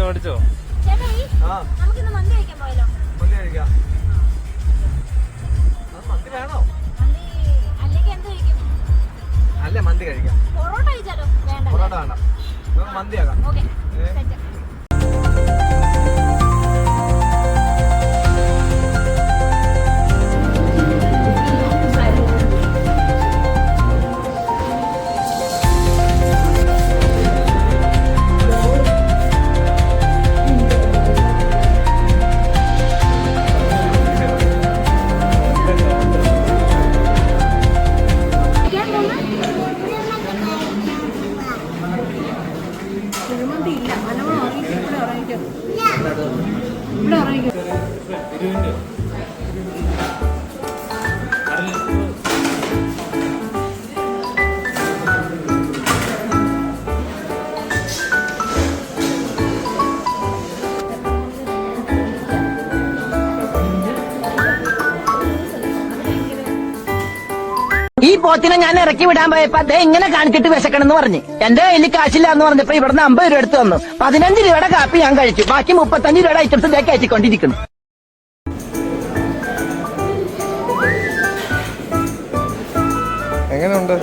മേടിച്ചോ? മന്തി വേണോ? അല്ലേ മന്തി കഴിക്കാം. പൊറോട്ട വേണ്ട, മന്തിയാകാം. ഈ പോത്തിനെ ഞാൻ ഇറക്കി വിടാൻ പോയപ്പോ അതേ ഇങ്ങനെ കാണിച്ചിട്ട് വിശക്കണമെന്ന് പറഞ്ഞു. എന്റെ കയ്യിൽ കാശില്ല എന്ന് പറഞ്ഞപ്പോ ഇവിടുന്ന് 50 രൂപ എടുത്ത് തന്നു. 15 രൂപയുടെ കാപ്പി ഞാൻ കഴിച്ചു. ബാക്കി 35 രൂപയുടെ ഐറ്റംസ് ഇതേ കയറ്റിക്കൊണ്ടിരിക്കുന്നു. എങ്ങനെയുണ്ട്?